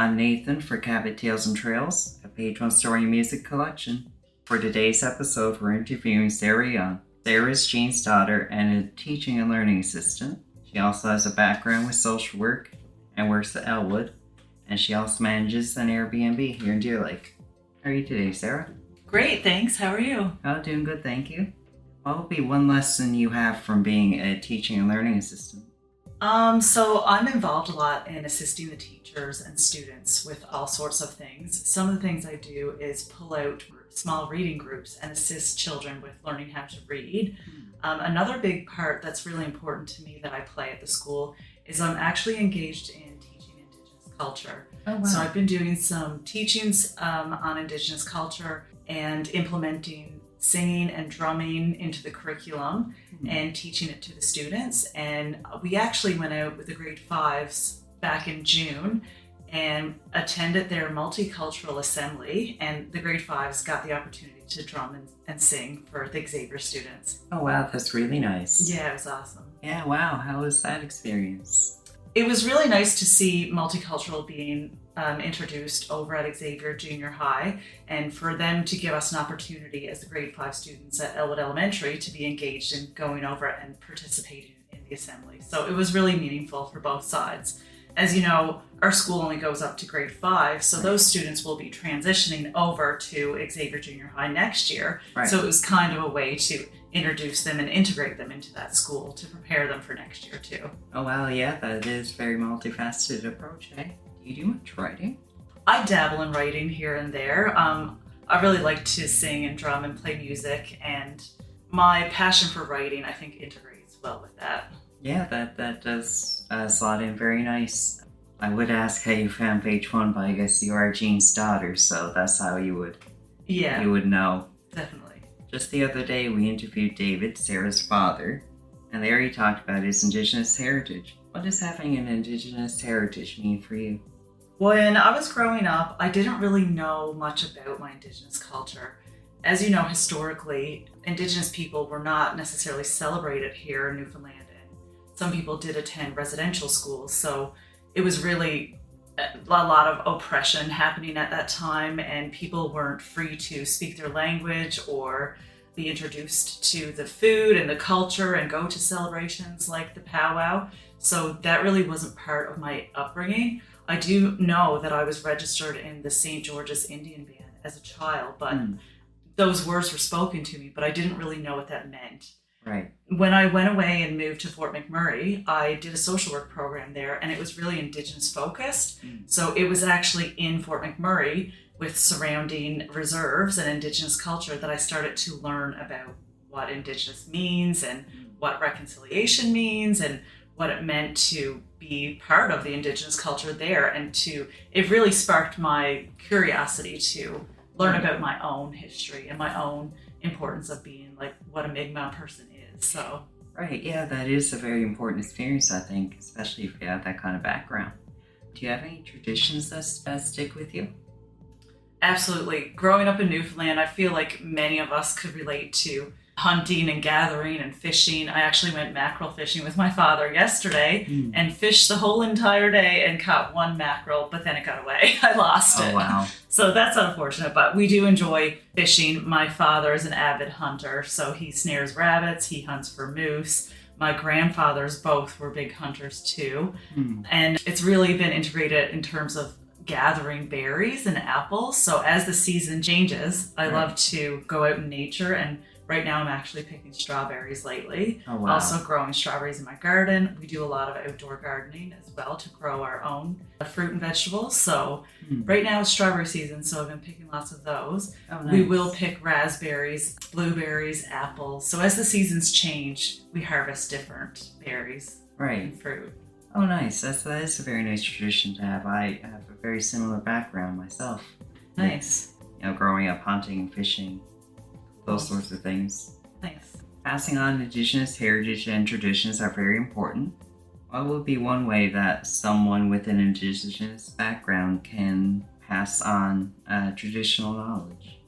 I'm Nathan for Cabot Tales and Trails, a page one story music collection. For today's episode, we're interviewing Sara Young. Sara is Jean's daughter and a teaching and learning assistant. She also has a background with social work and works at Elwood, and she also manages an Airbnb here in Deer Lake. How are you today, Sara? Great, thanks. How are you? Oh, doing good, thank you. What will be one lesson you have from being a teaching and learning assistant? So I'm involved a lot in assisting the teachers and students with all sorts of things. Some of the things I do is pull out small reading groups and assist children with learning how to read. Another big part that's really important to me that I play at the school is I'm actually engaged in teaching Indigenous culture. Oh, wow. So I've been doing some teachings on Indigenous culture and implementing singing and drumming into the curriculum and teaching it to the students. And we actually went out with the grade 5s back in June and attended their multicultural assembly, and the grade 5s got the opportunity to drum and sing for the Xavier students. Oh wow, that's really nice. Yeah, it was awesome. Yeah, wow, how was that experience? It was really nice to see multicultural being introduced over at Xavier Junior High, and for them to give us an opportunity as the grade 5 students at Elwood Elementary to be engaged in going over and participating in the assembly. So it was really meaningful for both sides. As you know, our school only goes up to grade 5, so those students will be transitioning over to Xavier Junior High next year. Right. So it was kind of a way to introduce them and integrate them into that school to prepare them for next year too. Oh wow, yeah, that is a very multifaceted approach, eh? Do you do much writing? I dabble in writing here and there. I really like to sing and drum and play music, and my passion for writing, I think, integrates well with that. Yeah, that does slot in very nice. I would ask how you found page one, but I guess you are Jean's daughter, so that's how you would know. Definitely. Just the other day, we interviewed David, Sara's father, and there he talked about his Indigenous heritage. What does having an Indigenous heritage mean for you? When I was growing up, I didn't really know much about my Indigenous culture. As you know, historically, Indigenous people were not necessarily celebrated here in Newfoundland, and some people did attend residential schools, so it was really a lot of oppression happening at that time, and people weren't free to speak their language or be introduced to the food and the culture and go to celebrations like the powwow. So that really wasn't part of my upbringing. I do know that I was registered in the St. George's Indian Band as a child, but those words were spoken to me, but I didn't really know what that meant. Right. When I went away and moved to Fort McMurray, I did a social work program there, and it was really Indigenous focused. So it was actually in Fort McMurray with surrounding reserves and Indigenous culture that I started to learn about what Indigenous means and what reconciliation means and what it meant to be part of the Indigenous culture there. And it really sparked my curiosity to learn about my own history and my own importance of being like what a Mi'kmaq person is. So Right, yeah, that is a very important experience, I think, especially if you have that kind of background. Do you have any traditions that stick with you? Absolutely. Growing up in Newfoundland, I feel like many of us could relate to hunting and gathering and fishing. I actually went mackerel fishing with my father yesterday and fished the whole entire day and caught one mackerel, but then it got away. I lost it. Oh, wow. So that's unfortunate, but we do enjoy fishing. My father is an avid hunter, so he snares rabbits, he hunts for moose. My grandfathers both were big hunters too. And it's really been integrated in terms of gathering berries and apples. So as the season changes, I love to go out in nature, and right now I'm actually picking strawberries lately. Oh, wow. Also growing strawberries in my garden. We do a lot of outdoor gardening as well to grow our own fruit and vegetables. So right now it's strawberry season, so I've been picking lots of those. Oh, nice. We will pick raspberries, blueberries, apples. So as the seasons change, we harvest different berries and fruit. Oh, nice. That is a very nice tradition to have. I have a very similar background myself. Nice. Growing up hunting and fishing, those sorts of things. Nice. Passing on Indigenous heritage and traditions are very important. What would be one way that someone with an Indigenous background can pass on traditional knowledge?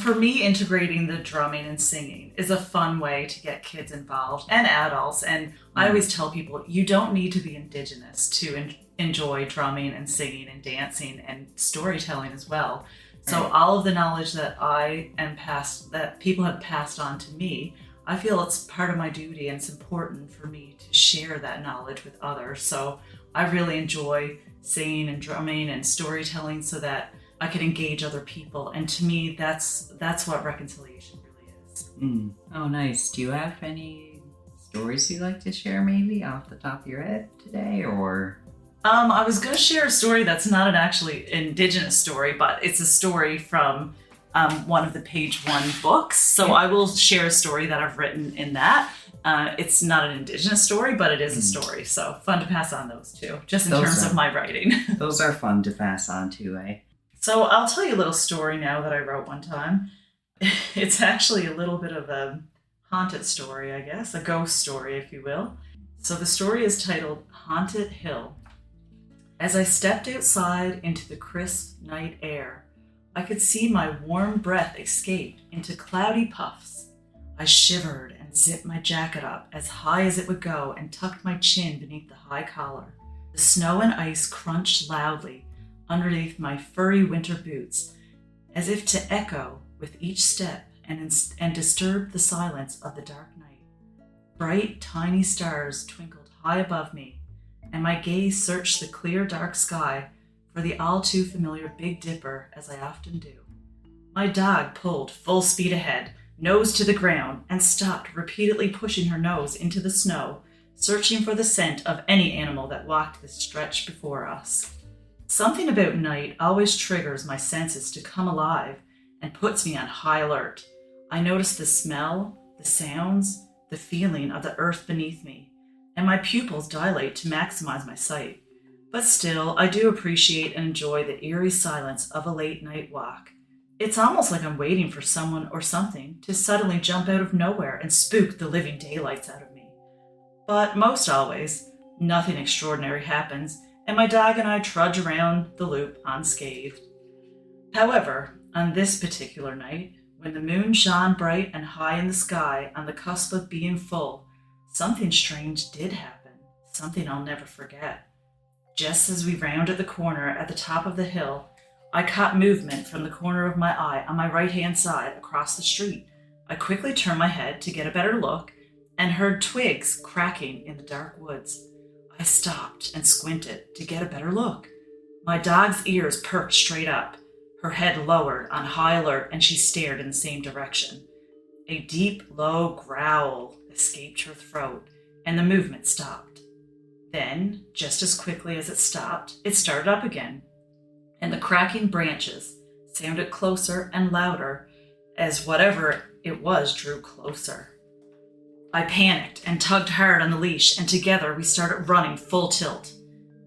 For me, integrating the drumming and singing is a fun way to get kids involved and adults. And I always tell people, you don't need to be Indigenous to enjoy drumming and singing and dancing and storytelling as well. So all of the knowledge that that people have passed on to me, I feel it's part of my duty and it's important for me to share that knowledge with others. So I really enjoy singing and drumming and storytelling so that I can engage other people. And to me, that's what reconciliation really is. Oh, nice. Do you have any stories you'd like to share maybe off the top of your head today, or? I was going to share a story that's not an actually Indigenous story, but it's a story from one of the page one books. So I will share a story that I've written in that. It's not an Indigenous story, but it is a story. So fun to pass on those too, just in terms of my writing. Those are fun to pass on too, eh? So I'll tell you a little story now that I wrote one time. It's actually a little bit of a haunted story, I guess, a ghost story, if you will. So the story is titled Haunted Hill. As I stepped outside into the crisp night air, I could see my warm breath escape into cloudy puffs. I shivered and zipped my jacket up as high as it would go and tucked my chin beneath the high collar. The snow and ice crunched loudly underneath my furry winter boots, as if to echo with each step and disturb the silence of the dark night. Bright, tiny stars twinkled high above me, and my gaze searched the clear, dark sky for the all-too-familiar Big Dipper, as I often do. My dog pulled full speed ahead, nose to the ground, and stopped, repeatedly pushing her nose into the snow, searching for the scent of any animal that walked the stretch before us. Something about night always triggers my senses to come alive and puts me on high alert. I notice the smell, the sounds, the feeling of the earth beneath me, and my pupils dilate to maximize my sight. But still, I do appreciate and enjoy the eerie silence of a late night walk. It's almost like I'm waiting for someone or something to suddenly jump out of nowhere and spook the living daylights out of me. But most always, nothing extraordinary happens, and my dog and I trudge around the loop unscathed. However, on this particular night, when the moon shone bright and high in the sky on the cusp of being full, something strange did happen, something I'll never forget. Just as we rounded the corner at the top of the hill, I caught movement from the corner of my eye on my right-hand side across the street. I quickly turned my head to get a better look and heard twigs cracking in the dark woods. I stopped and squinted to get a better look. My dog's ears perked straight up, her head lowered on high alert, and she stared in the same direction. A deep, low growl escaped her throat, and the movement stopped. Then, just as quickly as it stopped, it started up again, and the cracking branches sounded closer and louder as whatever it was drew closer. I panicked and tugged hard on the leash, and together we started running full tilt.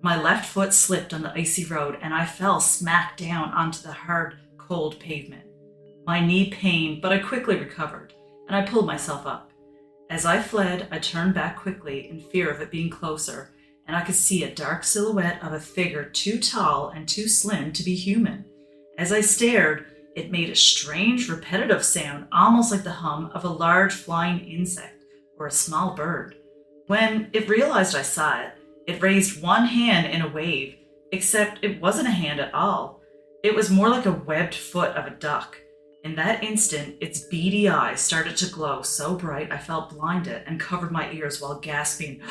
My left foot slipped on the icy road, and I fell smack down onto the hard, cold pavement. My knee pained, but I quickly recovered, and I pulled myself up. As I fled, I turned back quickly in fear of it being closer, and I could see a dark silhouette of a figure too tall and too slim to be human. As I stared, it made a strange, repetitive sound, almost like the hum of a large flying insect or a small bird. When it realized I saw it, it raised one hand in a wave, except it wasn't a hand at all. It was more like a webbed foot of a duck. In that instant, its beady eyes started to glow so bright I felt blinded and covered my ears while gasping.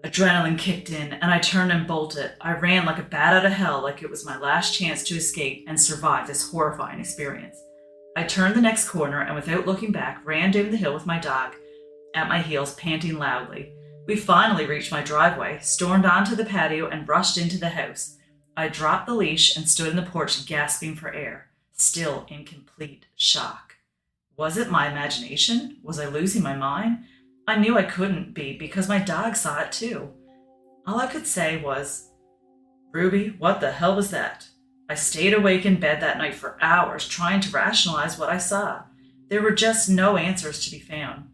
Adrenaline kicked in, and I turned and bolted. I ran like a bat out of hell, like it was my last chance to escape and survive this horrifying experience. I turned the next corner and, without looking back, ran down the hill with my dog at my heels, panting loudly. We finally reached my driveway, stormed onto the patio, and rushed into the house. I dropped the leash and stood in the porch gasping for air, still in complete shock. Was it my imagination? Was I losing my mind? I knew I couldn't be because my dog saw it too. All I could say was, "Ruby, what the hell was that?" I stayed awake in bed that night for hours trying to rationalize what I saw. There were just no answers to be found.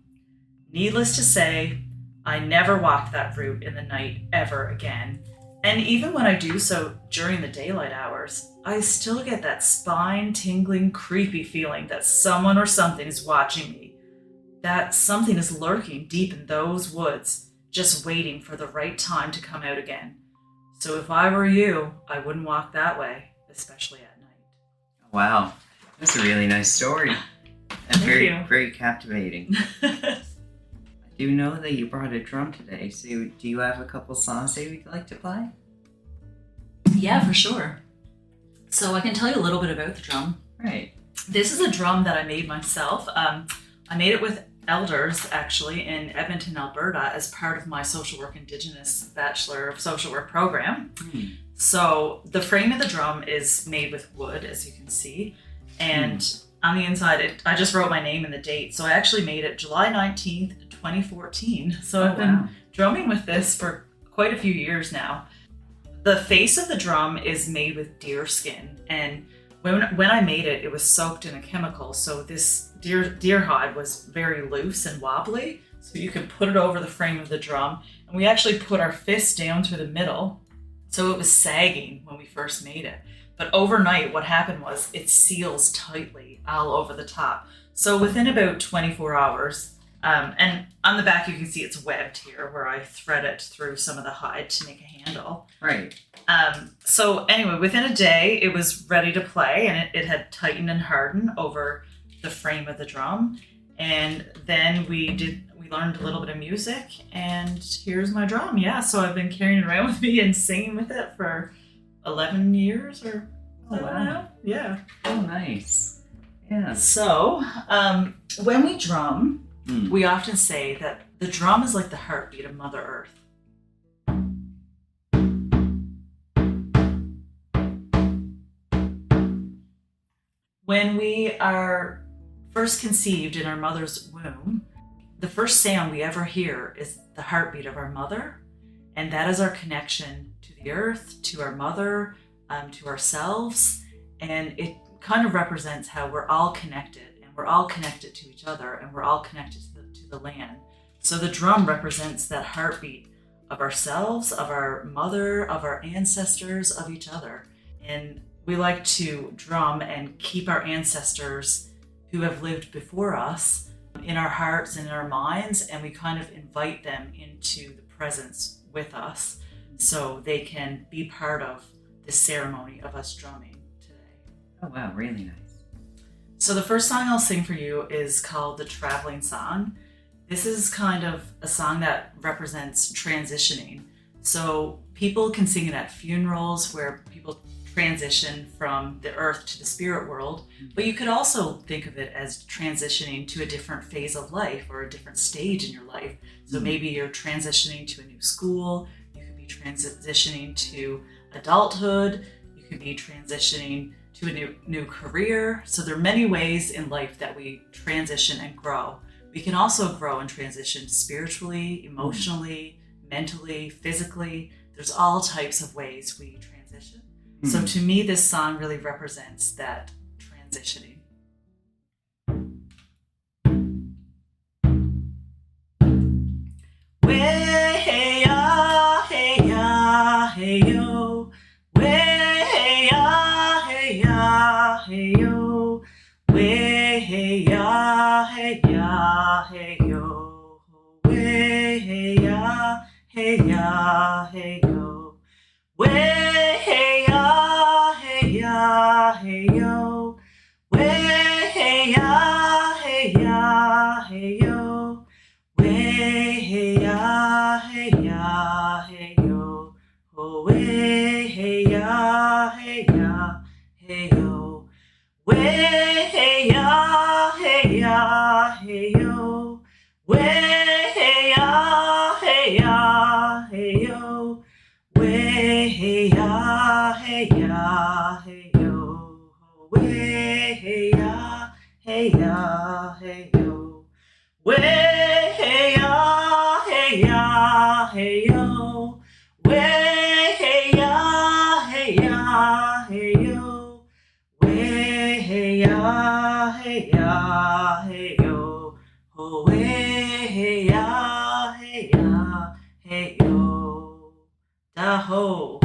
Needless to say, I never walked that route in the night ever again. And even when I do so during the daylight hours, I still get that spine-tingling, creepy feeling that someone or something is watching me. That something is lurking deep in those woods, just waiting for the right time to come out again. So if I were you, I wouldn't walk that way, especially at night. Wow, that's a really nice story. And Thank very, you. very captivating. I do know that you brought a drum today, so do you have a couple songs that you'd like to play? Yeah, for sure. So I can tell you a little bit about the drum. Right. This is a drum that I made myself. I made it with elders, actually, in Edmonton, Alberta, as part of my Social Work Indigenous Bachelor of Social Work program. So the frame of the drum is made with wood, as you can see. And on the inside, I just wrote my name and the date. So I actually made it July 19th, 2014. So I've been drumming with this for quite a few years now. The face of the drum is made with deer skin. And when I made it, it was soaked in a chemical. So this deer hide was very loose and wobbly. So you could put it over the frame of the drum. And we actually put our fist down through the middle. So it was sagging when we first made it. But overnight, what happened was it seals tightly all over the top. So within about 24 hours, and on the back you can see it's webbed here where I thread it through some of the hide to make a handle. Right. So anyway, within a day, it was ready to play, and it had tightened and hardened over the frame of the drum. And then we learned a little bit of music, and here's my drum. Yeah, so I've been carrying it around with me and singing with it for 11 years or so now. Yeah. Oh, nice. Yeah. So when we drum, we often say that the drum is like the heartbeat of Mother Earth. When we are first conceived in our mother's womb, the first sound we ever hear is the heartbeat of our mother, and that is our connection to the earth, to our mother, to ourselves, and it kind of represents how we're all connected, and we're all connected to each other, and we're all connected to the land. So the drum represents that heartbeat of ourselves, of our mother, of our ancestors, of each other. And we like to drum and keep our ancestors who have lived before us in our hearts and in our minds, and we kind of invite them into the presence with us so they can be part of the ceremony of us drumming today. Oh, wow, really nice. So the first song I'll sing for you is called The Traveling Song. This is kind of a song that represents transitioning. So people can sing it at funerals where people transition from the earth to the spirit world, but you could also think of it as transitioning to a different phase of life or a different stage in your life. So maybe you're transitioning to a new school, you could be transitioning to adulthood, you could be transitioning to a new career. So there are many ways in life that we transition and grow. We can also grow and transition spiritually, emotionally, mentally, physically. There's all types of ways we transition. So to me, this song really represents that transitioning. Way, hey, ya, hey, ya, hey, yo. Way, hey, ya, hey, ya, hey, yo. Way, hey, ya, hey, ya, hey, yo. Way, hey, ya, hey, ya, hey, yo. Way, hey, ya, hey, ya, hey, yo. Way, hey, ya, hey, ya, hey, yo. Way, hey, ya, hey, ya, hey, yo. Oh, way, hey, ya, hey, ya, hey, yo. Way, hey, ya, hey, ya, hey, yo. Way, hey, ya, hey, ya, hey, yo. Way, hey, ya, hey, ya, hey, yo. Way, hey, ya, hey, ya, hey, yo. Way, hey, ya, hey, ya, hey, yo. Way, hey, ya, hey, ya, hey, yo. Way, hey, ya, hey, ya, hey, yo. Oh, way, hey, ya, hey, ya, hey, yo. Da-ho.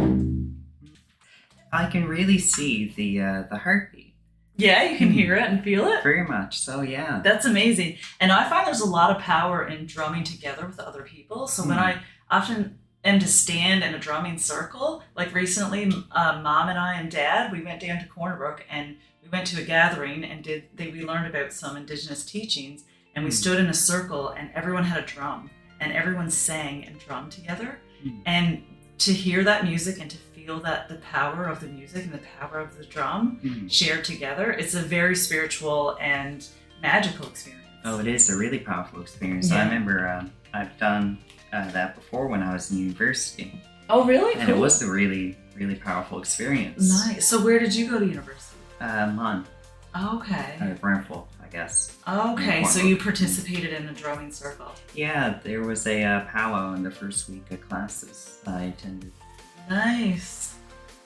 I can really see the heartbeat. Yeah, you can hear it and feel it. Very much so, yeah. That's amazing. And I find there's a lot of power in drumming together with other people. So when I often and to stand in a drumming circle. Like recently, Mom and I and Dad, we went down to Cornerbrook and we went to a gathering and we learned about some Indigenous teachings, and we stood in a circle and everyone had a drum and everyone sang and drummed together. And to hear that music and to feel that the power of the music and the power of the drum shared together, it's a very spiritual and magical experience. Oh, it is a really powerful experience. I remember I've done that before when I was in university. Oh, really? And it was a really, really powerful experience. Nice. So where did you go to university? Mon. Okay. Brentford, I guess. Okay, so you participated in a drumming circle. Yeah, there was a powwow in the first week of classes I attended. Nice.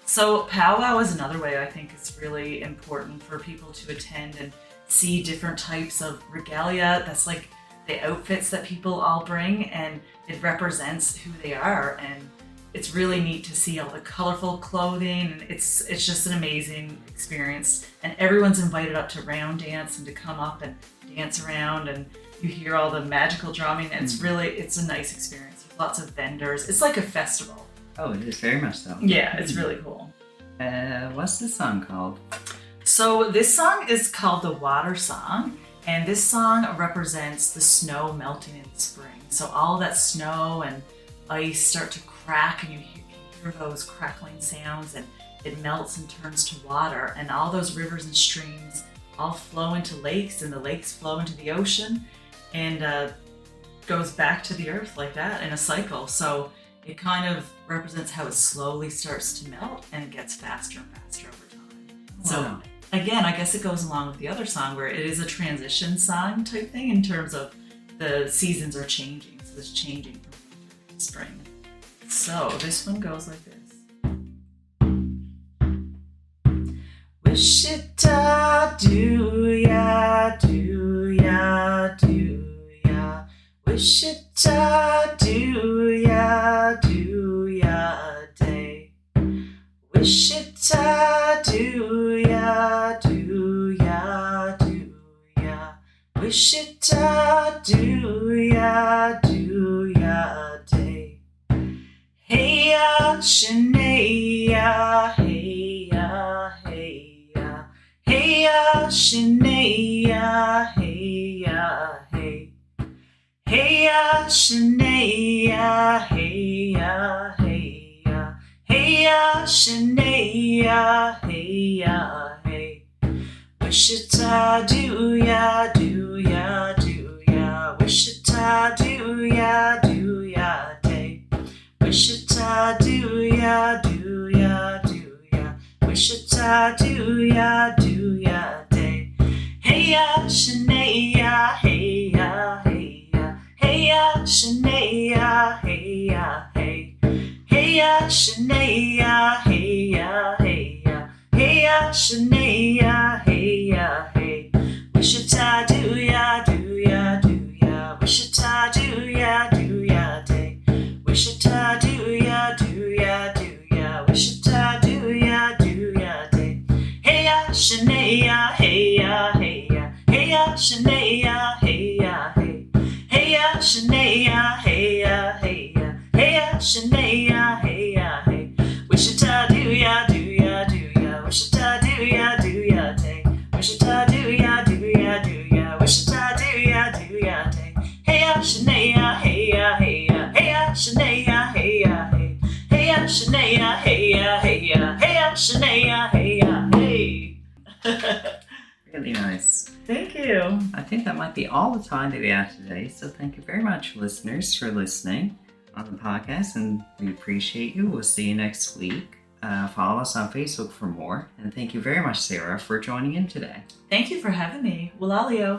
So powwow is another way I think it's really important for people to attend and see different types of regalia. That's like the outfits that people all bring, and it represents who they are, and it's really neat to see all the colorful clothing, and it's just an amazing experience. And everyone's invited up to round dance and to come up and dance around, and you hear all the magical drumming, and it's a nice experience. There's lots of vendors. It's like a festival. Oh, it is very much so. Yeah, it's really cool. What's this song called? So this song is called The Water Song, and this song represents the snow melting in the spring. So all that snow and ice start to crack, and you hear those crackling sounds, and it melts and turns to water, and all those rivers and streams all flow into lakes, and the lakes flow into the ocean, and goes back to the earth like that in a cycle. So it kind of represents how it slowly starts to melt and gets faster and faster over time. Wow. So again, I guess it goes along with the other song where it is a transition song type thing in terms of the seasons are changing. So it's changing from winter to spring. So this one goes like this. Wichita, do ya, do ya, do ya. Wichita, do ya, do ya, day. Wichita, do ya, do ya, do ya. Wichita, do ya, do ya, day. Hey ya, Shanae ya, hey ya, hey ya. Hey ya, Shanae ya, hey ya, hey. Hey ya, Shanae ya, hey ya, hey ya. Hey ya, Shanae ya, hey ya, hey. Wichita, do ya, do ya, do ya. Wichita, do ya, do ya, day. Wichita, do ya, do ya, do ya. Wichita, do ya, do ya, day. Hey ya, Shanae ya, hey ya, hey ya. Hey ya, Shanae ya, hey ya, hey. Hey ya, Shanae ya, hey ya, hey ya. Hey ya, Shanae ya, hey ya, hey. Wichita, do ya, do ya, do ya. Wichita, do ya, do ya, day. Wichita, do ya, do ya, do ya. Wichita, do ya, do ya, day. Hey ya, Shanae ya, hey ya, hey ya. Hey ya, Shanae ya, hey ya, hey. Hey ya, Shanae ya, hey ya, hey ya. Hey ya, Shanae ya, hey ya, hey. Wichita, do ya, do ya, do ya. Wichita, do ya, do ya, day. Wichita, do ya, do ya, do ya. Wichita, do ya, do ya, day. Hey ya, Shanae ya, hey ya, hey ya. Hey ya, Shanae ya, hey ya, hey. Hey ya, Shanae ya, hey ya, hey ya. Hey ya, Shanae ya, hey ya, hey. Really nice. Thank you. I think that might be all the time that we have today. So thank you very much, listeners, for listening on the podcast, and we appreciate you. We'll see you next week. Follow us on Facebook for more. And thank you very much, Sarah, for joining in today. Thank you for having me. Wulalio.